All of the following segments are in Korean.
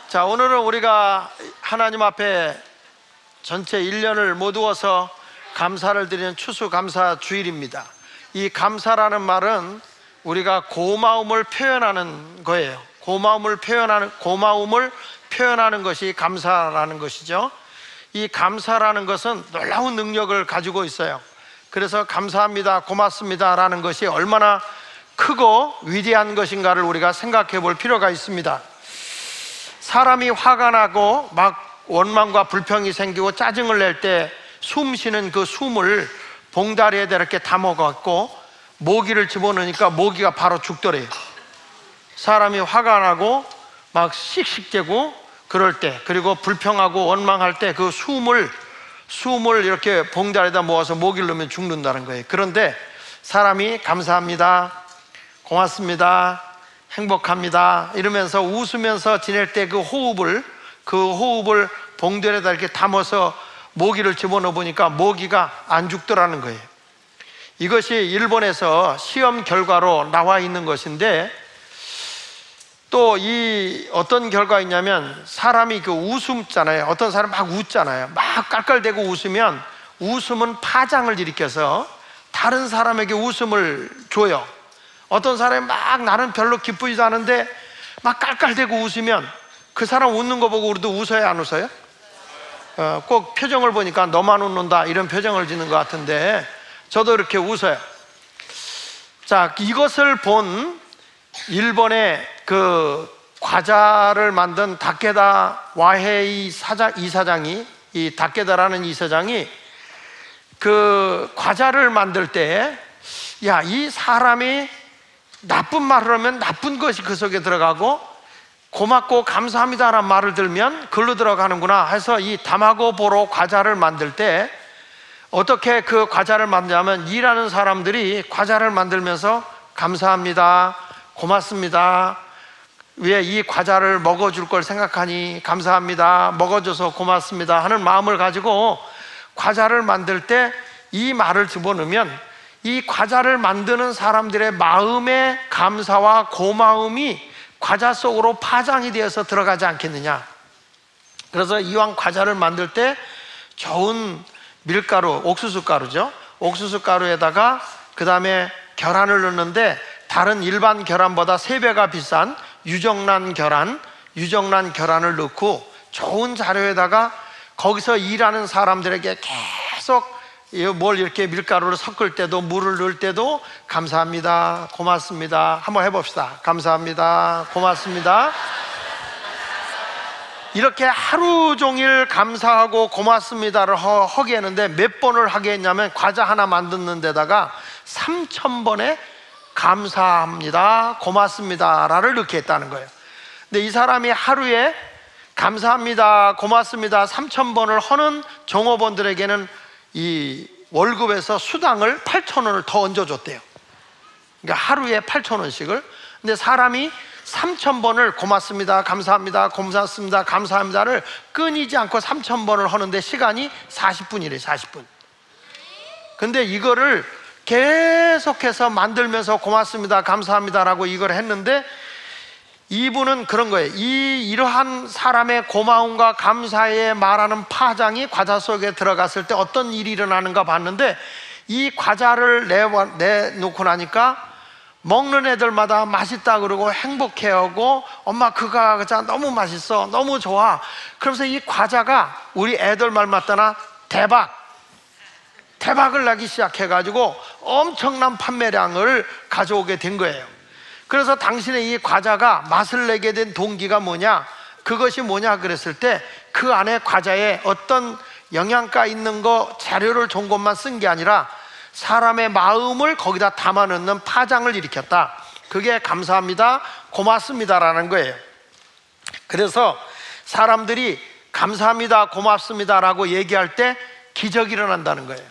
자, 오늘은 우리가 하나님 앞에 전체 1년을 모두어서 감사를 드리는 추수감사 주일입니다. 이 감사라는 말은 우리가 고마움을 표현하는 거예요. 고마움을 표현하는 것이 감사라는 것이죠. 이 감사라는 것은 놀라운 능력을 가지고 있어요. 그래서 감사합니다, 고맙습니다 라는 것이 얼마나 크고 위대한 것인가를 우리가 생각해 볼 필요가 있습니다. 사람이 화가 나고 막 원망과 불평이 생기고 짜증을 낼 때 숨 쉬는 그 숨을 봉다리에다 이렇게 담아갖고 모기를 집어넣으니까 모기가 바로 죽더래요. 사람이 화가 나고 막 씩씩대고 그럴 때, 그리고 불평하고 원망할 때 그 숨을 이렇게 봉다리에다 모아서 모기를 넣으면 죽는다는 거예요. 그런데 사람이 감사합니다, 고맙습니다, 행복합니다 이러면서 웃으면서 지낼 때 그 호흡을 봉다리에다 이렇게 담아서 모기를 집어넣어 보니까 모기가 안 죽더라는 거예요. 이것이 일본에서 시험 결과로 나와 있는 것인데, 또 이 어떤 결과가 있냐면, 사람이 그 웃음잖아요. 어떤 사람 막 웃잖아요. 막 깔깔대고 웃으면 웃음은 파장을 일으켜서 다른 사람에게 웃음을 줘요. 어떤 사람이 막 나는 별로 기쁘지도 않은데 막 깔깔대고 웃으면 그 사람 웃는 거 보고 우리도 웃어요, 안 웃어요? 꼭 표정을 보니까 너만 웃는다 이런 표정을 짓는 것 같은데 저도 이렇게 웃어요. 자, 이것을 본 일본의 그 과자를 만든 다케다 와헤이 이사장이, 이 다케다라는 이사장이 그 과자를 만들 때, 야, 이 사람이 나쁜 말을 하면 나쁜 것이 그 속에 들어가고 고맙고 감사합니다라는 말을 들면 글로 들어가는구나 해서 이 다마고보로 과자를 만들 때 어떻게 그 과자를 만드냐면, 일하는 사람들이 과자를 만들면서 감사합니다, 고맙습니다, 왜 이 과자를 먹어줄 걸 생각하니 감사합니다, 먹어줘서 고맙습니다 하는 마음을 가지고 과자를 만들 때 이 말을 집어넣으면 이 과자를 만드는 사람들의 마음의 감사와 고마움이 과자 속으로 파장이 되어서 들어가지 않겠느냐. 그래서 이왕 과자를 만들 때 좋은 밀가루, 옥수수가루죠. 옥수수가루에다가 그 다음에 계란을 넣는데 다른 일반 계란보다 3배가 비싼 유정란 계란을 넣고 좋은 자료에다가 거기서 일하는 사람들에게 계속 뭘 이렇게 밀가루를 섞을 때도 물을 넣을 때도 감사합니다, 고맙습니다 한번 해봅시다. 감사합니다, 고맙습니다. 이렇게 하루 종일 감사하고 고맙습니다를 하게 했는데 몇 번을 하게 했냐면, 과자 하나 만드는 데다가 3,000번의 감사합니다, 고맙습니다를 넣게 했다는 거예요. 근데 이 사람이 하루에 감사합니다, 고맙습니다 3,000번을 하는 종업원들에게는 이 월급에서 수당을 8,000원을 더 얹어줬대요. 그러니까 하루에 8,000원씩을. 근데 사람이 3,000번을 고맙습니다, 감사합니다, 고맙습니다, 감사합니다를 끊이지 않고 3,000번을 하는데 시간이 40분이래요. 40분. 근데 이거를 계속해서 만들면서 고맙습니다, 감사합니다라고 이걸 했는데, 이분은 그런 거예요. 이러한 사람의 고마움과 감사에 말하는 파장이 과자 속에 들어갔을 때 어떤 일이 일어나는가 봤는데, 이 과자를 내놓고 나니까 먹는 애들마다 맛있다 그러고 행복해하고, 엄마 그 과자 너무 맛있어, 너무 좋아. 그러면서 이 과자가 우리 애들 말 맞다나 대박을 나기 시작해가지고 엄청난 판매량을 가져오게 된 거예요. 그래서 당신의 이 과자가 맛을 내게 된 동기가 뭐냐, 그것이 뭐냐 그랬을 때, 그 안에 과자에 어떤 영양가 있는 거 자료를 좋은 것만 쓴 게 아니라 사람의 마음을 거기다 담아 넣는 파장을 일으켰다. 그게 감사합니다, 고맙습니다라는 거예요. 그래서 사람들이 감사합니다, 고맙습니다라고 얘기할 때 기적이 일어난다는 거예요.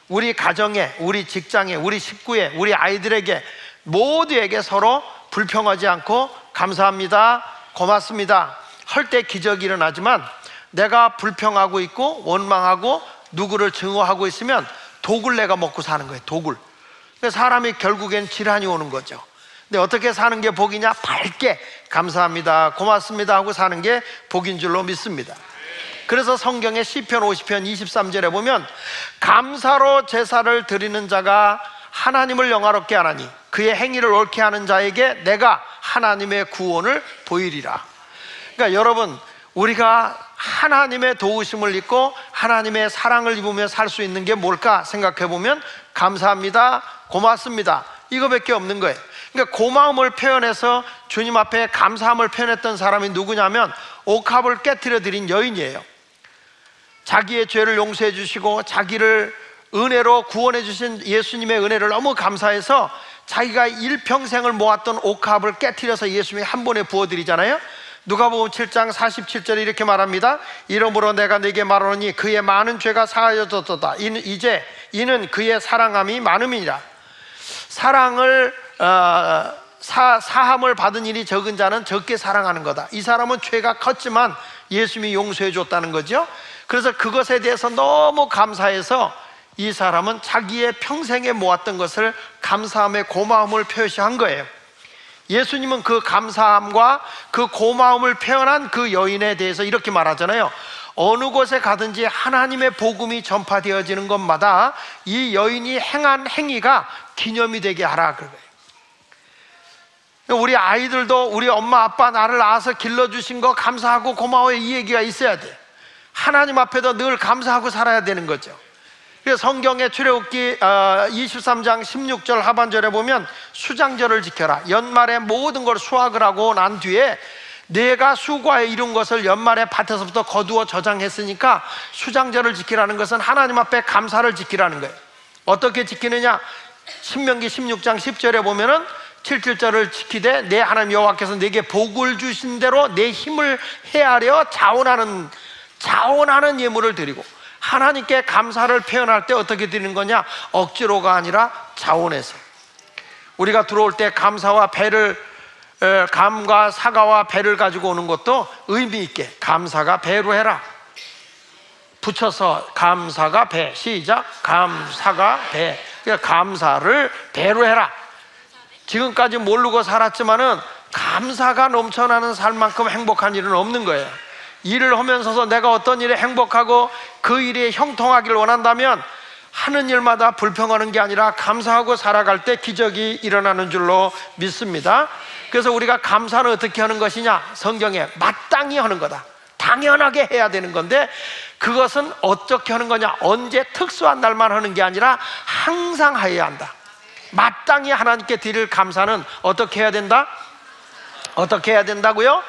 우리 가정에, 우리 직장에, 우리 식구에, 우리 아이들에게 모두에게 서로 불평하지 않고 감사합니다, 고맙습니다 할 때 기적이 일어나지만, 내가 불평하고 있고 원망하고 누구를 증오하고 있으면 독을 내가 먹고 사는 거예요. 독을. 그러니까 사람이 결국엔 질환이 오는 거죠. 근데 어떻게 사는 게 복이냐? 밝게 감사합니다, 고맙습니다 하고 사는 게 복인 줄로 믿습니다. 그래서 성경의 시편 50편 23절에 보면 감사로 제사를 드리는 자가 하나님을 영화롭게 하나니 그의 행위를 옳게 하는 자에게 내가 하나님의 구원을 보이리라. 그러니까 여러분, 우리가 하나님의 도우심을 입고 하나님의 사랑을 입으며 살 수 있는 게 뭘까 생각해 보면 감사합니다, 고맙습니다, 이거밖에 없는 거예요. 그러니까 고마움을 표현해서 주님 앞에 감사함을 표현했던 사람이 누구냐면 옥합을 깨트려 드린 여인이에요. 자기의 죄를 용서해 주시고 자기를 은혜로 구원해 주신 예수님의 은혜를 너무 감사해서 자기가 일평생을 모았던 옥합을 깨트려서 예수님이 한 번에 부어드리잖아요. 누가복음 7장 47절에 이렇게 말합니다. 이러므로 내가 네게 말하노니 그의 많은 죄가 사하여졌도다. 이제 이는 그의 사랑함이 많음이니라. 사랑을 사함을 받은 일이 적은 자는 적게 사랑하는 거다. 이 사람은 죄가 컸지만 예수님이 용서해 줬다는 거죠. 그래서 그것에 대해서 너무 감사해서 이 사람은 자기의 평생에 모았던 것을 감사함의 고마움을 표시한 거예요. 예수님은 그 감사함과 그 고마움을 표현한 그 여인에 대해서 이렇게 말하잖아요. 어느 곳에 가든지 하나님의 복음이 전파되어지는 것마다 이 여인이 행한 행위가 기념이 되게 하라 그거예요. 우리 아이들도 우리 엄마 아빠 나를 낳아서 길러주신 거 감사하고 고마워요, 이 얘기가 있어야 돼. 하나님 앞에도 늘 감사하고 살아야 되는 거죠. 그래서 성경의 출애굽기 23장 16절 하반절에 보면 수장절을 지켜라. 연말에 모든 걸 수확을 하고 난 뒤에 내가 수고하여 이룬 것을 연말에 밭에서부터 거두어 저장했으니까 수장절을 지키라는 것은 하나님 앞에 감사를 지키라는 거예요. 어떻게 지키느냐? 신명기 16장 10절에 보면은 7절을 지키되 내 하나님 여호와께서 내게 복을 주신 대로 내 힘을 헤아려 자원하는 예물을 드리고, 하나님께 감사를 표현할 때 어떻게 드리는 거냐? 억지로가 아니라 자원해서. 우리가 들어올 때 감사와 배를, 감과 사과와 배를 가지고 오는 것도 의미 있게 감사가 배로 해라. 붙여서 감사가 배, 시작. 감사가 배. 그러니까 감사를 배로 해라. 지금까지 모르고 살았지만은 감사가 넘쳐나는 삶만큼 행복한 일은 없는 거예요. 일을 하면서도 내가 어떤 일에 행복하고 그 일이 형통하기를 원한다면 하는 일마다 불평하는 게 아니라 감사하고 살아갈 때 기적이 일어나는 줄로 믿습니다. 그래서 우리가 감사는 어떻게 하는 것이냐? 성경에 마땅히 하는 거다. 당연하게 해야 되는 건데, 그것은 어떻게 하는 거냐? 언제 특수한 날만 하는 게 아니라 항상 해야 한다. 마땅히 하나님께 드릴 감사는 어떻게 해야 된다? 어떻게 해야 된다고요?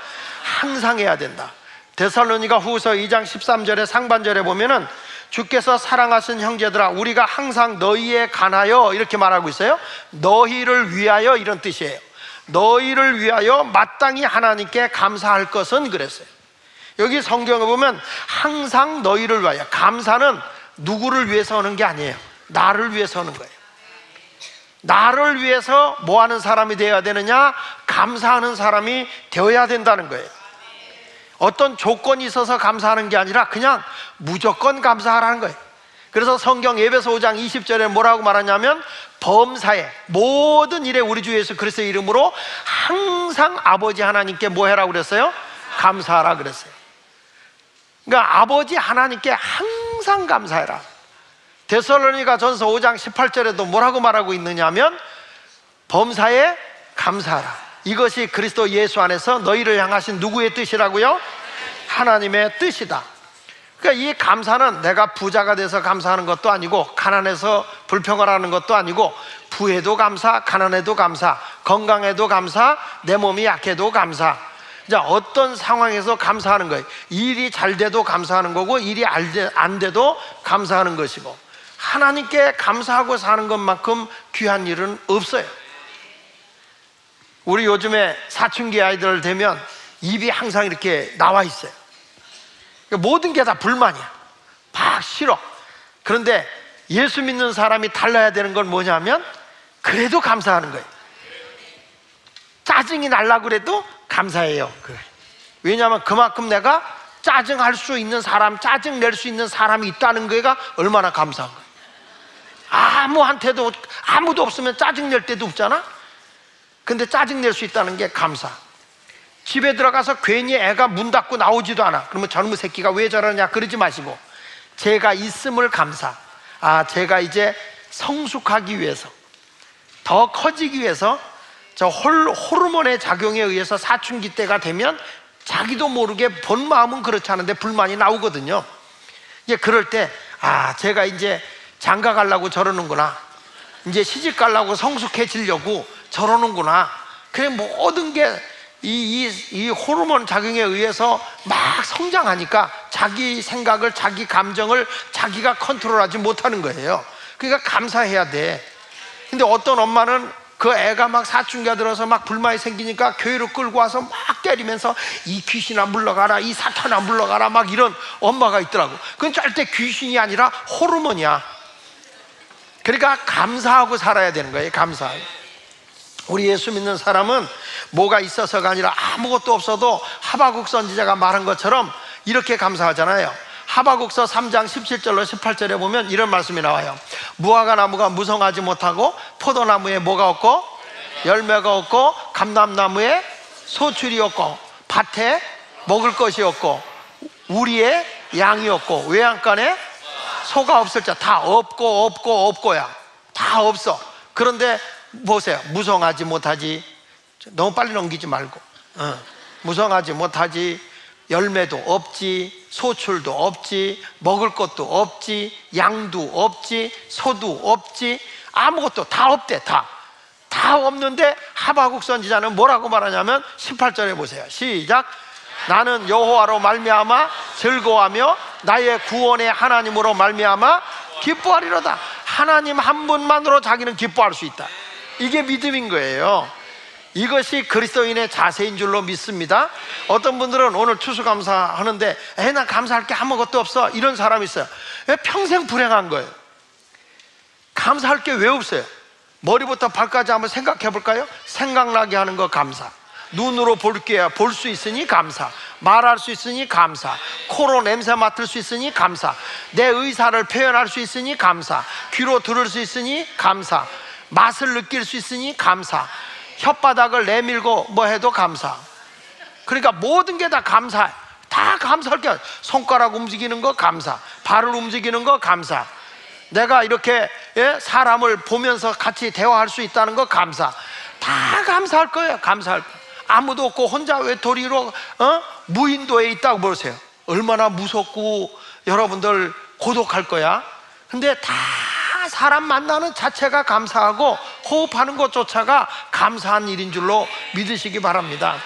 항상 해야 된다. 데살로니가 후서 2장 13절에 상반절에 보면은 주께서 사랑하신 형제들아 우리가 항상 너희에 관하여 이렇게 말하고 있어요. 너희를 위하여, 이런 뜻이에요. 너희를 위하여 마땅히 하나님께 감사할 것은, 그랬어요. 여기 성경에 보면 항상 너희를 위하여, 감사는 누구를 위해서 하는 게 아니에요. 나를 위해서 하는 거예요. 나를 위해서 뭐 하는 사람이 되어야 되느냐? 감사하는 사람이 되어야 된다는 거예요. 어떤 조건이 있어서 감사하는 게 아니라 그냥 무조건 감사하라는 거예요. 그래서 성경 에베소 5장 20절에 뭐라고 말하냐면 범사에 모든 일에 우리 주 예수 그리스도의 이름으로 항상 아버지 하나님께 뭐 해라고 그랬어요? 감사하라 그랬어요. 그러니까 아버지 하나님께 항상 감사해라. 데살로니가 전서 5장 18절에도 뭐라고 말하고 있느냐면 범사에 감사하라. 이것이 그리스도 예수 안에서 너희를 향하신 누구의 뜻이라고요? 하나님의 뜻이다. 그러니까 이 감사는 내가 부자가 돼서 감사하는 것도 아니고, 가난해서 불평을 하는 것도 아니고, 부해도 감사, 가난해도 감사, 건강해도 감사, 내 몸이 약해도 감사. 자, 어떤 상황에서 감사하는 거예요? 일이 잘 돼도 감사하는 거고, 일이 안 돼도 감사하는 것이고, 하나님께 감사하고 사는 것만큼 귀한 일은 없어요. 우리 요즘에 사춘기 아이들 되면 입이 항상 이렇게 나와 있어요. 모든 게 다 불만이야. 막 싫어. 그런데 예수 믿는 사람이 달라야 되는 건 뭐냐면 그래도 감사하는 거예요. 짜증이 날라고 그래도 감사해요. 왜냐하면 그만큼 내가 짜증할 수 있는 사람, 짜증 낼 수 있는 사람이 있다는 거가 얼마나 감사한 거예요. 아무한테도, 아무도 없으면 짜증 낼 때도 없잖아. 근데 짜증낼 수 있다는 게 감사. 집에 들어가서 괜히 애가 문 닫고 나오지도 않아. 그러면 저놈의 새끼가 왜 저러냐 그러지 마시고, 제가 있음을 감사. 제가 이제 성숙하기 위해서, 더 커지기 위해서, 저 호르몬의 작용에 의해서 사춘기 때가 되면 자기도 모르게 본 마음은 그렇지 않은데 불만이 나오거든요. 이제 그럴 때 제가 이제 장가 가려고 저러는구나, 이제 시집 가려고 성숙해지려고 저러는구나. 그래, 모든 게 이 호르몬 작용에 의해서 막 성장하니까 자기 생각을, 자기 감정을 자기가 컨트롤하지 못하는 거예요. 그러니까 감사해야 돼. 근데 어떤 엄마는 그 애가 막 사춘기가 들어서 막 불만이 생기니까 교회로 끌고 와서 막 때리면서 이 귀신아 물러가라, 이 사탄아 물러가라, 막 이런 엄마가 있더라고. 그건 절대 귀신이 아니라 호르몬이야. 그러니까 감사하고 살아야 되는 거예요. 감사하고. 우리 예수 믿는 사람은 뭐가 있어서가 아니라 아무것도 없어도 하박국 선지자가 말한 것처럼 이렇게 감사하잖아요. 하박국서 3장 17절로 18절에 보면 이런 말씀이 나와요. 무화과 나무가 무성하지 못하고 포도나무에 뭐가 없고 열매가 없고 감람나무에 소출이 없고 밭에 먹을 것이 없고 우리의 양이 없고 외양간에 소가 없을 자. 다 없고야. 다 없어. 그런데 보세요. 무성하지 못하지. 너무 빨리 넘기지 말고. 무성하지 못하지. 열매도 없지, 소출도 없지, 먹을 것도 없지, 양도 없지, 소도 없지, 아무것도 다 없대. 다 없는데 하박국 선지자는 뭐라고 말하냐면 18절에 보세요. 시작. 나는 여호와로 말미암아 즐거워하며 나의 구원의 하나님으로 말미암아 기뻐하리로다. 하나님 한 분만으로 자기는 기뻐할 수 있다. 이게 믿음인 거예요. 이것이 그리스도인의 자세인 줄로 믿습니다. 어떤 분들은 오늘 추수감사하는데 나 감사할 게 아무것도 없어, 이런 사람이 있어요. 평생 불행한 거예요. 감사할 게 왜 없어요? 머리부터 발까지 한번 생각해 볼까요? 생각나게 하는 거 감사. 눈으로 볼 수 있으니 감사. 말할 수 있으니 감사. 코로 냄새 맡을 수 있으니 감사. 내 의사를 표현할 수 있으니 감사. 귀로 들을 수 있으니 감사. 맛을 느낄 수 있으니 감사. 혓바닥을 내밀고 뭐 해도 감사. 그러니까 모든 게 다 감사. 다 감사할 게. 손가락 움직이는 거 감사. 발을 움직이는 거 감사. 내가 이렇게 사람을 보면서 같이 대화할 수 있다는 거 감사. 다 감사할 거예요. 감사할 거. 아무도 없고 혼자 외톨이로 무인도에 있다고 보세요. 얼마나 무섭고 여러분들 고독할 거야. 근데 다 사람 만나는 자체가 감사하고 호흡하는 것조차가 감사한 일인 줄로 믿으시기 바랍니다.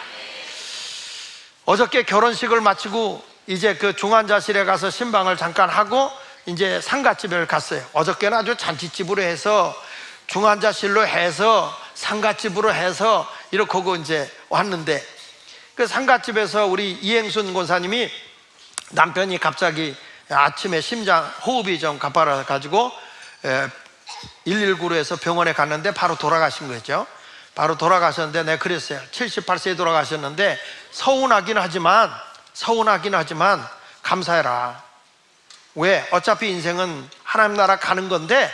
어저께 결혼식을 마치고 이제 그 중환자실에 가서 신방을 잠깐 하고 이제 상갓집을 갔어요. 어저께는 아주 잔치집으로 해서 중환자실로 해서 상갓집으로 해서 이렇게 하고 이제 왔는데, 그 상갓집에서 우리 이행순 권사님이 남편이 갑자기 아침에 심장 호흡이 좀 가빠라 가지고 119로 해서 병원에 갔는데 바로 돌아가신 거죠. 바로 돌아가셨는데 내가 그랬어요. 78세에 돌아가셨는데 서운하긴 하지만 감사해라. 왜? 어차피 인생은 하나님 나라 가는 건데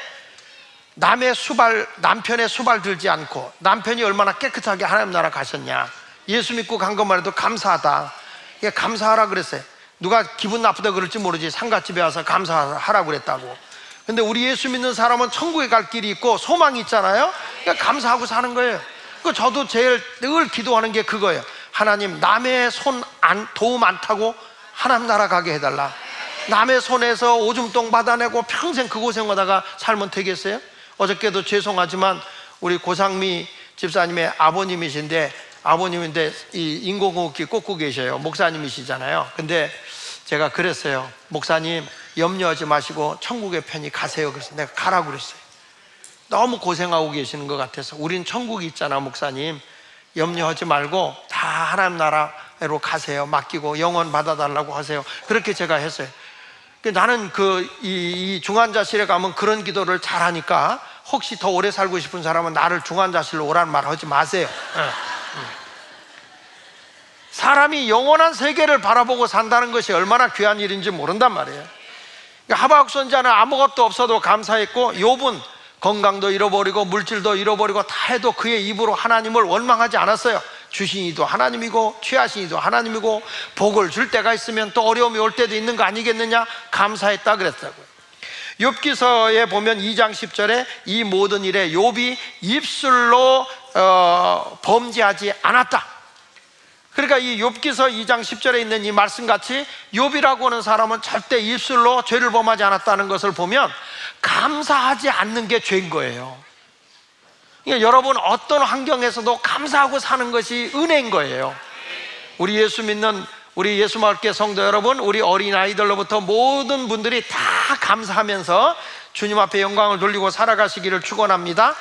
남편의 수발 들지 않고 남편이 얼마나 깨끗하게 하나님 나라 가셨냐. 예수 믿고 간 것만 해도 감사하다. 감사하라 그랬어요. 누가 기분 나쁘다 그럴지 모르지 상갓집에 와서 감사하라고 그랬다고. 근데 우리 예수 믿는 사람은 천국에 갈 길이 있고 소망이 있잖아요. 그러니까 감사하고 사는 거예요. 저도 제일 늘 기도하는 게 그거예요. 하나님, 남의 손 도움 안 타고 하나님 나라 가게 해달라. 남의 손에서 오줌똥 받아내고 평생 그 고생하다가 살면 되겠어요? 어저께도 죄송하지만 우리 고상미 집사님의 아버님인데 이 인공호흡기 꽂고 계셔요. 목사님이시잖아요. 근데 제가 그랬어요. 목사님, 염려하지 마시고 천국에 편히 가세요. 그래서 내가 가라고 그랬어요. 너무 고생하고 계시는 것 같아서. 우린 천국이 있잖아, 목사님. 염려하지 말고 다 하나님 나라로 가세요. 맡기고 영원 받아달라고 하세요. 그렇게 제가 했어요. 나는 이 중환자실에 가면 그런 기도를 잘하니까 혹시 더 오래 살고 싶은 사람은 나를 중환자실로 오라는 말 하지 마세요. 사람이 영원한 세계를 바라보고 산다는 것이 얼마나 귀한 일인지 모른단 말이에요. 그러니까 하박국 선지자는 아무것도 없어도 감사했고, 욥은 건강도 잃어버리고 물질도 잃어버리고 다 해도 그의 입으로 하나님을 원망하지 않았어요. 주신 이도 하나님이고 취하신 이도 하나님이고 복을 줄 때가 있으면 또 어려움이 올 때도 있는 거 아니겠느냐, 감사했다 그랬다고요. 욥기서에 보면 2장 10절에 이 모든 일에 욥이 입술로 범죄하지 않았다. 그러니까 이 욥기서 2장 10절에 있는 이 말씀같이 욥이라고 하는 사람은 절대 입술로 죄를 범하지 않았다는 것을 보면 감사하지 않는 게 죄인 거예요. 그러니까 여러분 어떤 환경에서도 감사하고 사는 것이 은혜인 거예요. 우리 예수 믿는 우리 예수마을교회 성도 여러분, 우리 어린아이들로부터 모든 분들이 다 감사하면서 주님 앞에 영광을 돌리고 살아가시기를 축원합니다.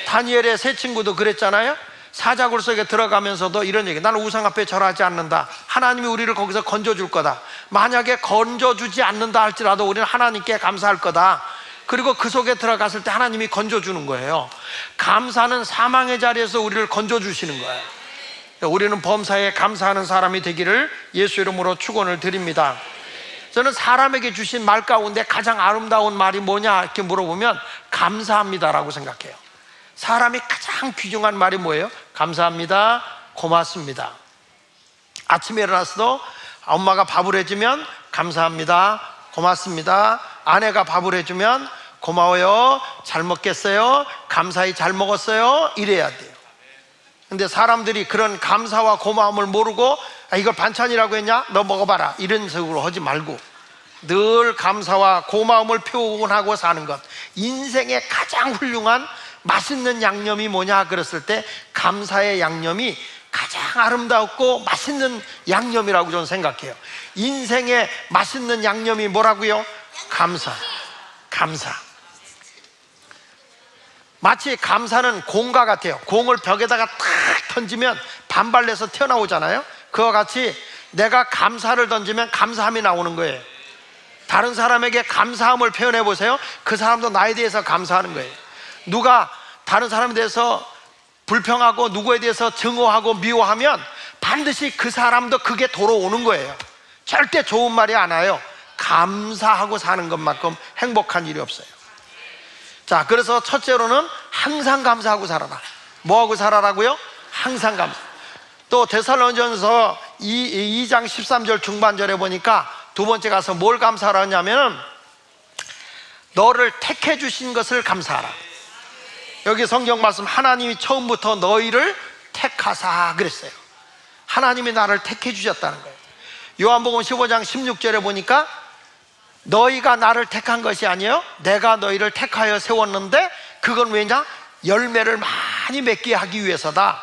다니엘의 세 친구도 그랬잖아요. 사자굴 속에 들어가면서도 이런 얘기, 나는 우상 앞에 절하지 않는다. 하나님이 우리를 거기서 건져줄 거다. 만약에 건져주지 않는다 할지라도 우리는 하나님께 감사할 거다. 그리고 그 속에 들어갔을 때 하나님이 건져주는 거예요. 감사는 사망의 자리에서 우리를 건져주시는 거예요. 우리는 범사에 감사하는 사람이 되기를 예수 이름으로 축원을 드립니다. 저는 사람에게 주신 말 가운데 가장 아름다운 말이 뭐냐 이렇게 물어보면 감사합니다라고 생각해요. 사람이 가장 귀중한 말이 뭐예요? 감사합니다, 고맙습니다. 아침에 일어나서도 엄마가 밥을 해주면 감사합니다, 고맙습니다. 아내가 밥을 해주면 고마워요, 잘 먹겠어요, 감사히 잘 먹었어요, 이래야 돼요. 근데 사람들이 그런 감사와 고마움을 모르고 이걸 반찬이라고 했냐? 너 먹어봐라, 이런 식으로 하지 말고 늘 감사와 고마움을 표현하고 사는 것. 인생의 가장 훌륭한 맛있는 양념이 뭐냐 그랬을 때 감사의 양념이 가장 아름답고 맛있는 양념이라고 저는 생각해요. 인생의 맛있는 양념이 뭐라고요? 감사. 마치 감사는 공과 같아요. 공을 벽에다가 탁 던지면 반발내서 튀어나오잖아요. 그와 같이 내가 감사를 던지면 감사함이 나오는 거예요. 다른 사람에게 감사함을 표현해 보세요. 그 사람도 나에 대해서 감사하는 거예요. 누가 다른 사람에 대해서 불평하고 누구에 대해서 증오하고 미워하면 반드시 그 사람도 그게 돌아오는 거예요. 절대 좋은 말이 안 와요. 감사하고 사는 것만큼 행복한 일이 없어요. 자, 그래서 첫째로는 항상 감사하고 살아라. 뭐하고 살아라고요? 항상 감사. 또 데살로니가전서 2장 13절 중반절에 보니까 두 번째 가서 뭘 감사하냐면 너를 택해 주신 것을 감사하라. 여기 성경 말씀, 하나님이 처음부터 너희를 택하사 그랬어요. 하나님이 나를 택해 주셨다는 거예요. 요한복음 15장 16절에 보니까 너희가 나를 택한 것이 아니에요, 내가 너희를 택하여 세웠는데 그건 왜냐? 열매를 많이 맺게 하기 위해서다.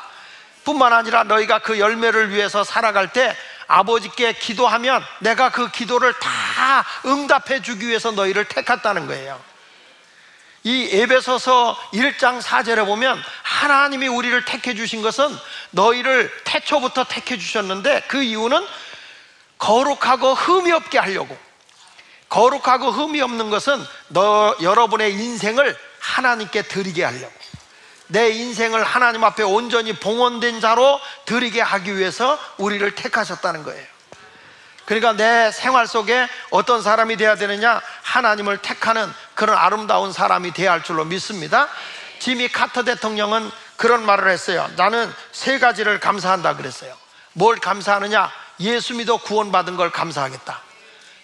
뿐만 아니라 너희가 그 열매를 위해서 살아갈 때 아버지께 기도하면 내가 그 기도를 다 응답해 주기 위해서 너희를 택했다는 거예요. 이 에베소서 1장 4절에 보면 하나님이 우리를 택해 주신 것은 너희를 태초부터 택해 주셨는데 그 이유는 거룩하고 흠이 없게 하려고. 거룩하고 흠이 없는 것은 여러분의 인생을 하나님께 드리게 하려고, 내 인생을 하나님 앞에 온전히 봉헌된 자로 드리게 하기 위해서 우리를 택하셨다는 거예요. 그러니까 내 생활 속에 어떤 사람이 되어야 되느냐? 하나님을 택하는 그런 아름다운 사람이 되어야 할 줄로 믿습니다. 지미 카터 대통령은 그런 말을 했어요. 나는 세 가지를 감사한다 그랬어요. 뭘 감사하느냐? 예수 믿어 구원받은 걸 감사하겠다.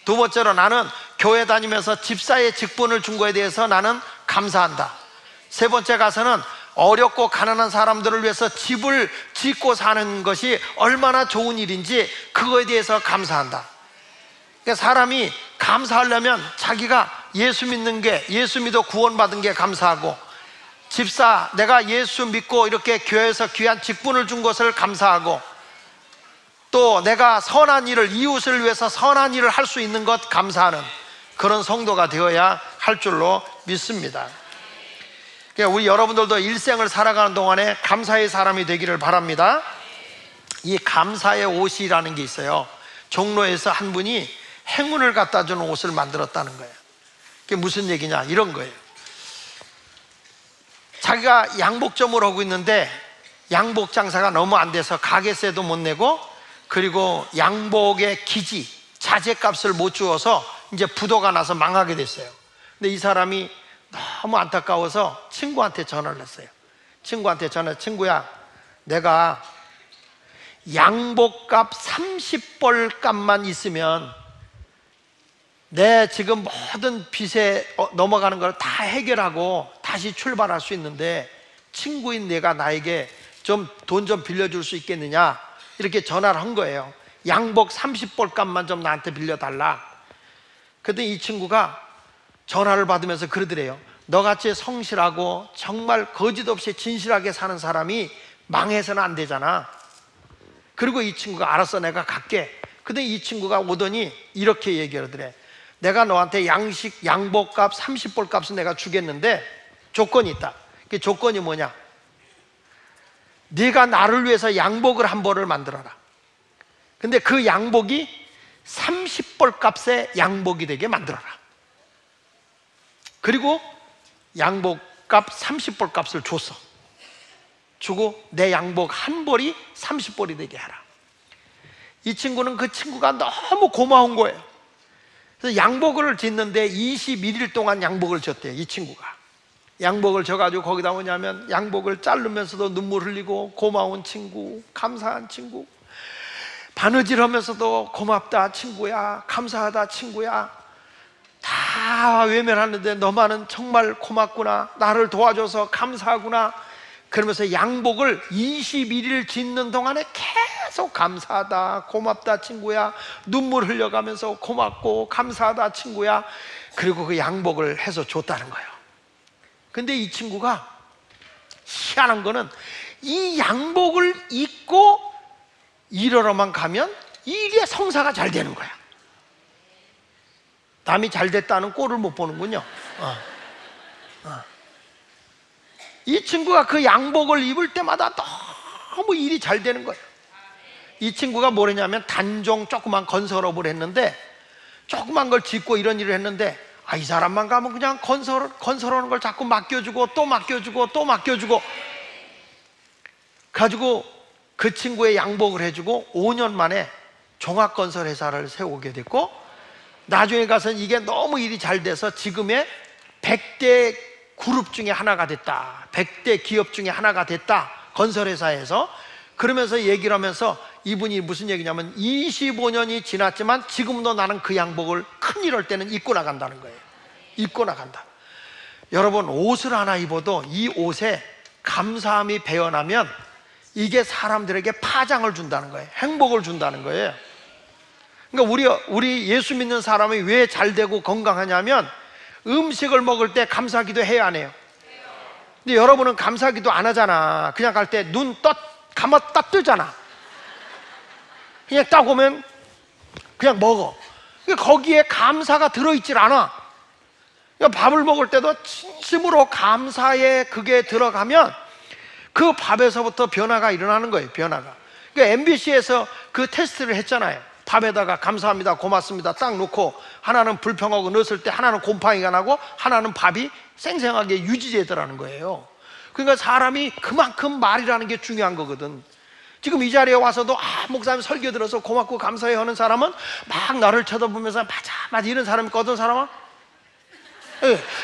두 번째로 나는 교회 다니면서 집사의 직분을 준 거에 대해서 나는 감사한다. 세 번째 가서는 어렵고 가난한 사람들을 위해서 집을 짓고 사는 것이 얼마나 좋은 일인지 그거에 대해서 감사한다. 그러니까 사람이 감사하려면 자기가 예수 믿는 게, 예수 믿어 구원받은 게 감사하고, 집사 내가 예수 믿고 이렇게 교회에서 귀한 직분을 준 것을 감사하고, 또 내가 선한 일을, 이웃을 위해서 선한 일을 할 수 있는 것 감사하는 그런 성도가 되어야 할 줄로 믿습니다. 그러니까 우리 여러분들도 일생을 살아가는 동안에 감사의 사람이 되기를 바랍니다. 이 감사의 옷이라는 게 있어요. 종로에서 한 분이 행운을 갖다 주는 옷을 만들었다는 거예요. 그게 무슨 얘기냐? 이런 거예요. 자기가 양복점을 하고 있는데 양복 장사가 너무 안 돼서 가게세도 못 내고, 그리고 양복의 기지, 자재값을 못 주어서 이제 부도가 나서 망하게 됐어요. 근데 이 사람이 너무 안타까워서 친구한테 전화를 했어요. 친구한테 친구야, 내가 양복값 30벌 값만 있으면 내 지금 모든 빚에 넘어가는 걸 다 해결하고 다시 출발할 수 있는데 친구인 내가 나에게 좀 돈 좀 빌려줄 수 있겠느냐, 이렇게 전화를 한 거예요. 양복 30벌 값만 좀 나한테 빌려달라. 그랬더니 이 친구가 전화를 받으면서 그러더래요. 너같이 성실하고 정말 거짓 없이 진실하게 사는 사람이 망해서는 안 되잖아. 그리고 이 친구가 알았어, 내가 갈게. 근데 이 친구가 오더니 이렇게 얘기를 하더래. 내가 너한테 양복값 30벌 값은 내가 주겠는데 조건이 있다. 그 조건이 뭐냐? 네가 나를 위해서 양복을 한 벌을 만들어라. 근데 그 양복이 30벌 값의 양복이 되게 만들어라. 그리고 양복값 30벌 값을 줬어. 주고 내 양복 한 벌이 30벌이 되게 하라. 이 친구는 그 친구가 너무 고마운 거예요. 그래서 양복을 짓는데 21일 동안 양복을 졌대요. 이 친구가 양복을 져가지고 거기다 뭐냐면 양복을 자르면서도 눈물 흘리고 고마운 친구, 감사한 친구, 바느질 하면서도 고맙다 친구야, 감사하다 친구야, 다 외면하는데 너만은 정말 고맙구나, 나를 도와줘서 감사하구나, 그러면서 양복을 21일 짓는 동안에 계속 감사하다, 고맙다 친구야, 눈물 흘려가면서 고맙고 감사하다 친구야, 그리고 그 양복을 해서 줬다는 거예요. 근데 이 친구가 희한한 거는 이 양복을 입고 일하러만 가면 이게 성사가 잘 되는 거야. 남이 잘 됐다는 꼴을 못 보는군요. 이 친구가 그 양복을 입을 때마다 너무 일이 잘 되는 거예요. 이 친구가 뭐랬냐면 단종 조그만 건설업을 했는데, 조그만 걸 짓고 이런 일을 했는데, 이 사람만 가면 그냥 건설하는 걸 자꾸 맡겨주고 또 맡겨주고 또 맡겨주고 가지고 그 친구의 양복을 해주고 5년 만에 종합건설 회사를 세우게 됐고, 나중에 가서는 이게 너무 일이 잘 돼서 지금의 100대 그룹 중에 하나가 됐다, 100대 기업 중에 하나가 됐다, 건설회사에서. 그러면서 얘기를 하면서 이분이 무슨 얘기냐면 25년이 지났지만 지금도 나는 그 양복을 큰일 할 때는 입고 나간다는 거예요. 입고 나간다. 여러분, 옷을 하나 입어도 이 옷에 감사함이 배어나면 이게 사람들에게 파장을 준다는 거예요. 행복을 준다는 거예요. 그러니까 우리 예수 믿는 사람이 왜 잘되고 건강하냐면 음식을 먹을 때 감사기도 해야 안 해요? 근데 여러분은 감사기도 안 하잖아. 그냥 갈 때 눈 감았다 뜨잖아. 그냥 딱 오면 그냥 먹어. 거기에 감사가 들어있질 않아. 그러니까 밥을 먹을 때도 진심으로 감사에 그게 들어가면 그 밥에서부터 변화가 일어나는 거예요. 변화가. 그러니까 MBC에서 그 테스트를 했잖아요. 밥에다가 감사합니다, 고맙습니다 딱 놓고 하나는 불평하고 넣었을 때 하나는 곰팡이가 나고 하나는 밥이 생생하게 유지되더라는 거예요. 그러니까 사람이 그만큼 말이라는 게 중요한 거거든. 지금 이 자리에 와서도 목사님 설교 들어서 고맙고 감사해 하는 사람은 막 나를 쳐다보면서 맞아 이런 사람이 있고, 어떤 사람은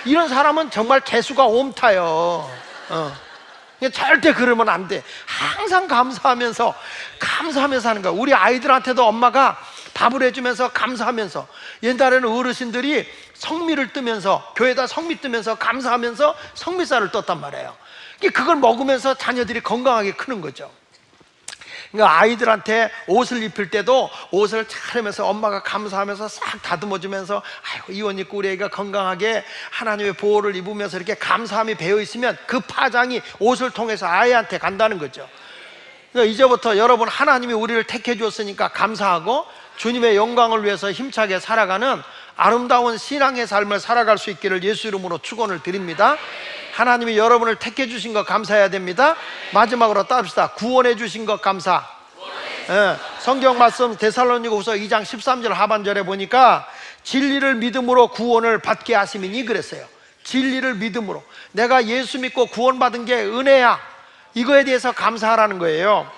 이런 사람은 정말 개수가 옴타요. 절대 그러면 안 돼. 항상 감사하면서 하는 거야. 우리 아이들한테도 엄마가 밥을 해주면서 감사하면서, 옛날에는 어르신들이 성미를 뜨면서, 교회에다 성미 뜨면서 감사하면서 성미쌀을 떴단 말이에요. 그걸 먹으면서 자녀들이 건강하게 크는 거죠. 그러니까 아이들한테 옷을 입힐 때도 옷을 차리면서 엄마가 감사하면서 싹 다듬어주면서, 아이고 이 옷 입고 우리 애가 건강하게 하나님의 보호를 입으면서 이렇게 감사함이 배어있으면 그 파장이 옷을 통해서 아이한테 간다는 거죠. 그러니까 이제부터 여러분, 하나님이 우리를 택해 주었으니까 감사하고 주님의 영광을 위해서 힘차게 살아가는 아름다운 신앙의 삶을 살아갈 수 있기를 예수 이름으로 축원을 드립니다. 하나님이 여러분을 택해 주신 것 감사해야 됩니다. 마지막으로 따릅시다. 구원해 주신 것 감사. 성경 말씀 데살로니가후서 2장 13절 하반절에 보니까 진리를 믿음으로 구원을 받게 하심이니 그랬어요. 진리를 믿음으로, 내가 예수 믿고 구원받은 게 은혜야, 이거에 대해서 감사하라는 거예요.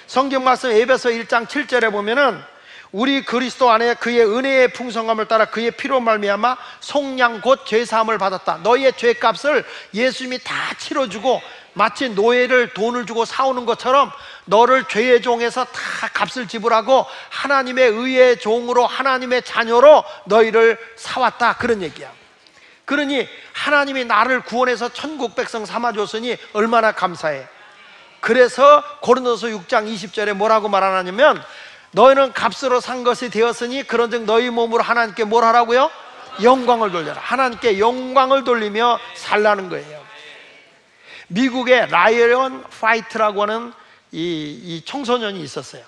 성경 말씀 에베소 1장 7절에 보면은 우리 그리스도 안에 그의 은혜의 풍성함을 따라 그의 피로 말미암아 속량 곧 죄사함을 받았다. 너희의 죄값을 예수님이 다 치러주고 마치 노예를 돈을 주고 사오는 것처럼 너를 죄의 종에서 다 값을 지불하고 하나님의 의의 종으로, 하나님의 자녀로 너희를 사왔다, 그런 얘기야. 그러니 하나님이 나를 구원해서 천국 백성 삼아줬으니 얼마나 감사해. 그래서 고린도서 6장 20절에 뭐라고 말하냐면, 너희는 값으로 산 것이 되었으니 그런즉 너희 몸으로 하나님께 뭘 하라고요? 영광을 돌려라. 하나님께 영광을 돌리며 살라는 거예요. 미국의 라이언 파이트라고 하는 이 청소년이 있었어요.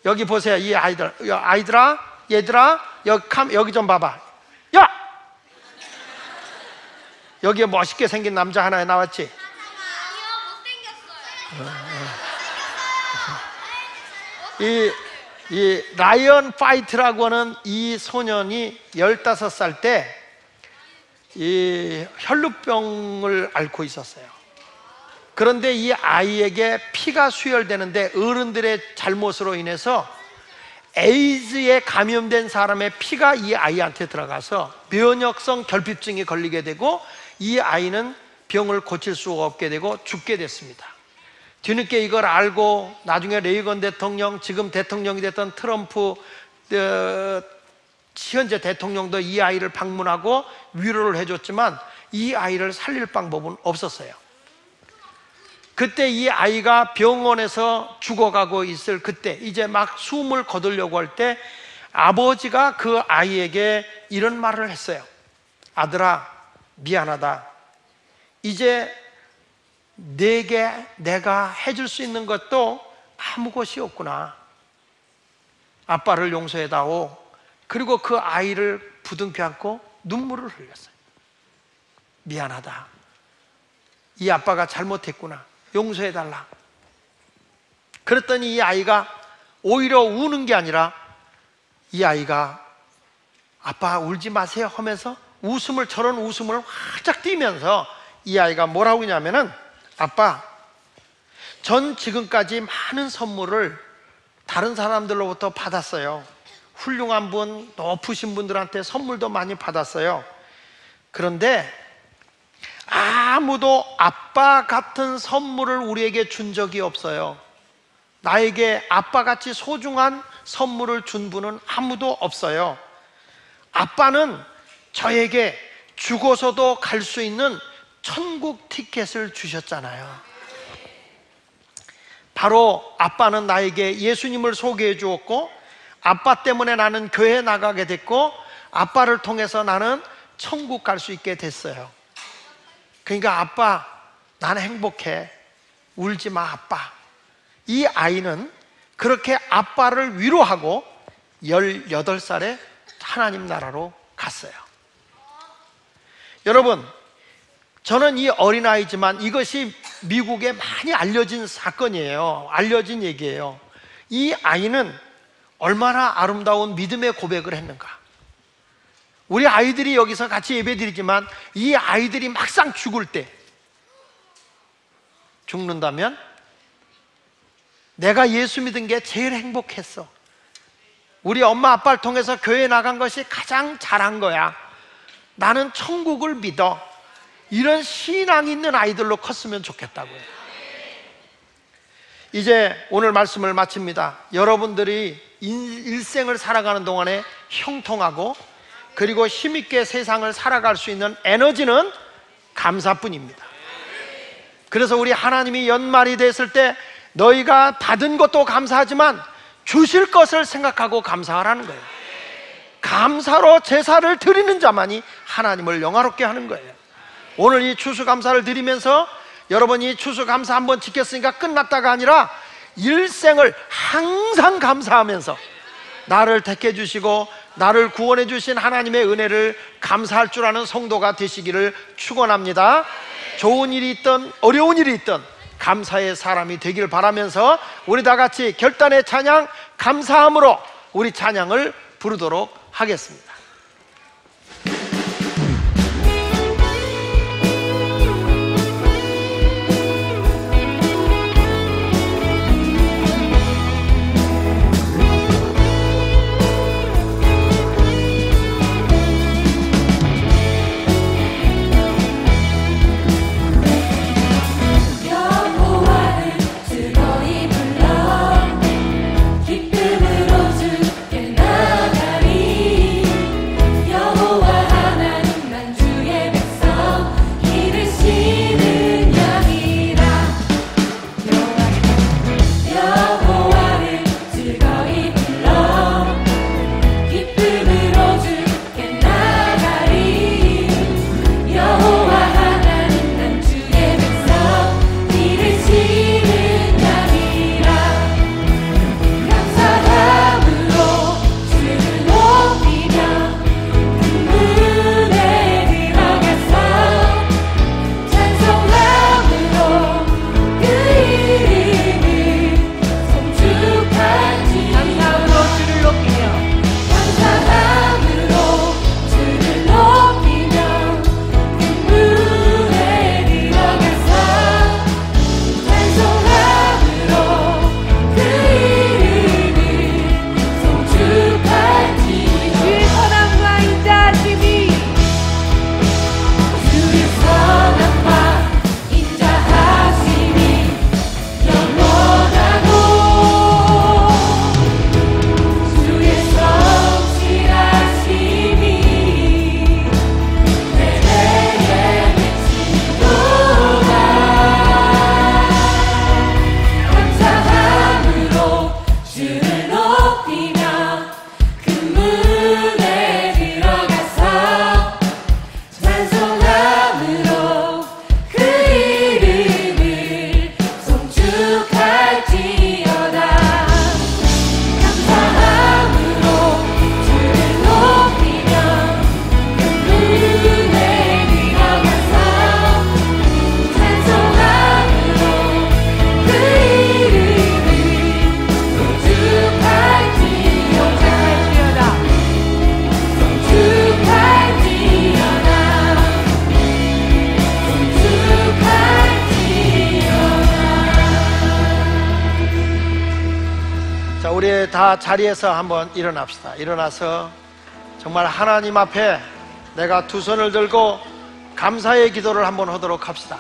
여기 보세요. 이 아이들아, 얘들아, 여기 좀 봐봐. 야! 여기에 멋있게 생긴 남자 하나 나왔지? 이 라이언 파이트라고 하는 이 소년이 15살 때 이 혈루병을 앓고 있었어요. 그런데 이 아이에게 피가 수혈되는데 어른들의 잘못으로 인해서 에이즈에 감염된 사람의 피가 이 아이한테 들어가서 면역성 결핍증이 걸리게 되고 이 아이는 병을 고칠 수가 없게 되고 죽게 됐습니다. 뒤늦게 이걸 알고 나중에 레이건 대통령, 지금 대통령이 됐던 트럼프 현재 대통령도 이 아이를 방문하고 위로를 해줬지만 이 아이를 살릴 방법은 없었어요. 그때 이 아이가 병원에서 죽어가고 있을 그때, 이제 막 숨을 거두려고 할 때 아버지가 그 아이에게 이런 말을 했어요. 아들아, 미안하다. 이제 내게 내가 해줄 수 있는 것도 아무 것이 없구나. 아빠를 용서해다오. 그리고 그 아이를 부둥켜 안고 눈물을 흘렸어요. 미안하다. 이 아빠가 잘못했구나. 용서해달라. 그랬더니 이 아이가 오히려 우는 게 아니라 이 아이가 아빠 울지 마세요 하면서 저런 웃음을 활짝 띠면서 이 아이가 뭐라고 하냐면은, 아빠, 전 지금까지 많은 선물을 다른 사람들로부터 받았어요. 훌륭한 분, 높으신 분들한테 선물도 많이 받았어요. 그런데 아무도 아빠 같은 선물을 우리에게 준 적이 없어요. 나에게 아빠같이 소중한 선물을 준 분은 아무도 없어요. 아빠는 저에게 죽어서도 갈 수 있는 천국 티켓을 주셨잖아요. 바로 아빠는 나에게 예수님을 소개해 주었고, 아빠 때문에 나는 교회에 나가게 됐고, 아빠를 통해서 나는 천국 갈 수 있게 됐어요. 그러니까 아빠, 나는 행복해. 울지 마, 아빠. 이 아이는 그렇게 아빠를 위로하고 18살에 하나님 나라로 갔어요. 여러분, 저는 이 어린아이지만 이것이 미국에 많이 알려진 사건이에요. 알려진 얘기예요. 이 아이는 얼마나 아름다운 믿음의 고백을 했는가. 우리 아이들이 여기서 같이 예배드리지만 이 아이들이 막상 죽을 때, 죽는다면 내가 예수 믿은 게 제일 행복했어. 우리 엄마 아빠를 통해서 교회에 나간 것이 가장 잘한 거야. 나는 천국을 믿어. 이런 신앙이 있는 아이들로 컸으면 좋겠다고요. 이제 오늘 말씀을 마칩니다. 여러분들이 일생을 살아가는 동안에 형통하고 그리고 힘있게 세상을 살아갈 수 있는 에너지는 감사뿐입니다. 그래서 우리 하나님이 연말이 됐을 때 너희가 받은 것도 감사하지만 주실 것을 생각하고 감사하라는 거예요. 감사로 제사를 드리는 자만이 하나님을 영화롭게 하는 거예요. 오늘 이 추수감사를 드리면서 여러분이 추수감사 한번 지켰으니까 끝났다가 아니라 일생을 항상 감사하면서 나를 택해 주시고 나를 구원해 주신 하나님의 은혜를 감사할 줄 아는 성도가 되시기를 축원합니다. 좋은 일이 있든 어려운 일이 있든 감사의 사람이 되길 바라면서 우리 다 같이 결단의 찬양, 감사함으로 우리 찬양을 부르도록 하겠습니다. 우리 다 자리에서 한번 일어납시다. 일어나서 정말 하나님 앞에 내가 두 손을 들고 감사의 기도를 한번 하도록 합시다.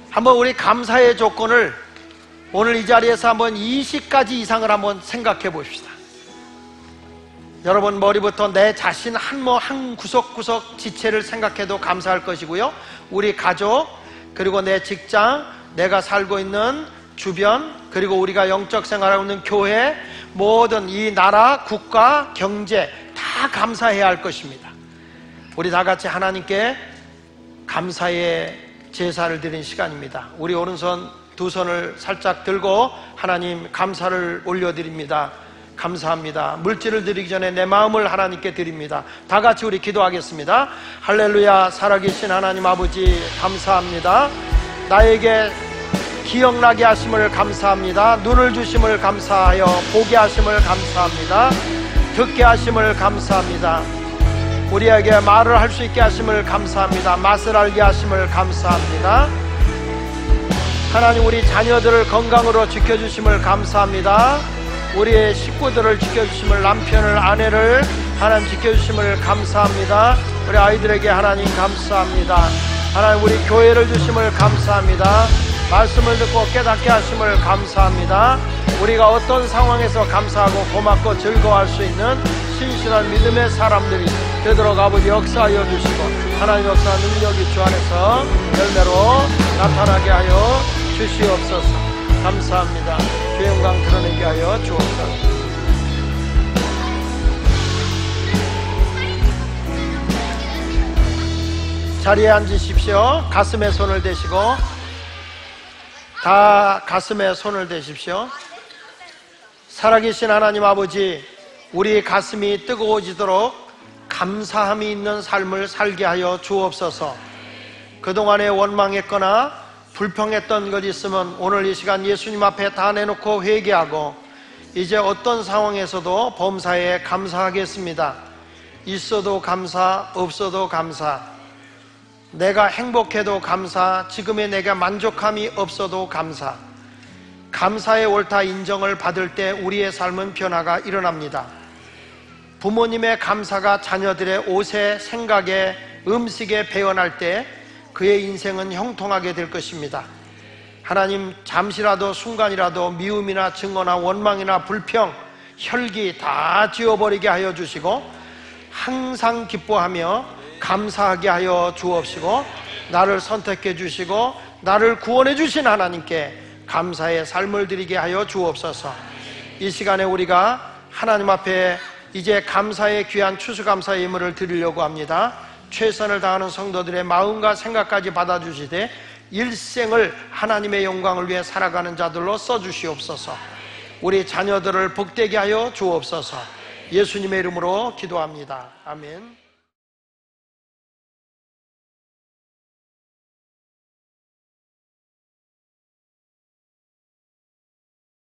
한번 우리 감사의 조건을 오늘 이 자리에서 한번 20가지 이상을 한번 생각해 봅시다. 여러분 머리부터 내 자신 한 구석구석 지체를 생각해도 감사할 것이고요, 우리 가족, 그리고 내 직장, 내가 살고 있는 주변, 그리고 우리가 영적 생활하고 있는 교회, 모든 이 나라, 국가, 경제 다 감사해야 할 것입니다. 우리 다 같이 하나님께 감사의 제사를 드린 시간입니다. 우리 오른손 두 손을 살짝 들고 하나님 감사를 올려드립니다. 감사합니다. 물질을 드리기 전에 내 마음을 하나님께 드립니다. 다 같이 우리 기도하겠습니다. 할렐루야. 살아계신 하나님 아버지 감사합니다. 나에게 기억나게 하심을 감사합니다. 눈을 주심을 감사하여 보게 하심을 감사합니다. 듣게 하심을 감사합니다. 우리에게 말을 할 수 있게 하심을 감사합니다. 맛을 알게 하심을 감사합니다. 하나님 우리 자녀들을 건강으로 지켜주심을 감사합니다. 우리의 식구들을 지켜주심을, 남편을, 아내를 하나님 지켜주심을 감사합니다. 우리 아이들에게 하나님 감사합니다. 하나님 우리 교회를 주심을 감사합니다. 말씀을 듣고 깨닫게 하심을 감사합니다. 우리가 어떤 상황에서 감사하고 고맙고 즐거워할 수 있는 신실한 믿음의 사람들이 되도록 아버지 역사하여 주시고, 하나님 역사 능력이 주 안에서 열매로 나타나게 하여 주시옵소서. 감사합니다. 주의 영광 드러내게 하여 주옵소서. 자리에 앉으십시오. 가슴에 손을 대시고, 다 가슴에 손을 대십시오. 살아계신 하나님 아버지, 우리 가슴이 뜨거워지도록 감사함이 있는 삶을 살게 하여 주옵소서. 그동안에 원망했거나 불평했던 것 있으면 오늘 이 시간 예수님 앞에 다 내놓고 회개하고, 이제 어떤 상황에서도 범사에 감사하겠습니다. 있어도 감사, 없어도 감사, 내가 행복해도 감사, 지금의 내가 만족함이 없어도 감사. 감사의 옳다 인정을 받을 때 우리의 삶은 변화가 일어납니다. 부모님의 감사가 자녀들의 옷에, 생각에, 음식에 배어날 때 그의 인생은 형통하게 될 것입니다. 하나님, 잠시라도 순간이라도 미움이나 증오나 원망이나 불평, 혈기 다 지워버리게 하여 주시고, 항상 기뻐하며 감사하게 하여 주옵시고, 나를 선택해 주시고 나를 구원해 주신 하나님께 감사의 삶을 드리게 하여 주옵소서. 이 시간에 우리가 하나님 앞에 이제 감사의 귀한 추수감사의 예물을 드리려고 합니다. 최선을 다하는 성도들의 마음과 생각까지 받아주시되 일생을 하나님의 영광을 위해 살아가는 자들로 써주시옵소서. 우리 자녀들을 복되게 하여 주옵소서. 예수님의 이름으로 기도합니다. 아멘.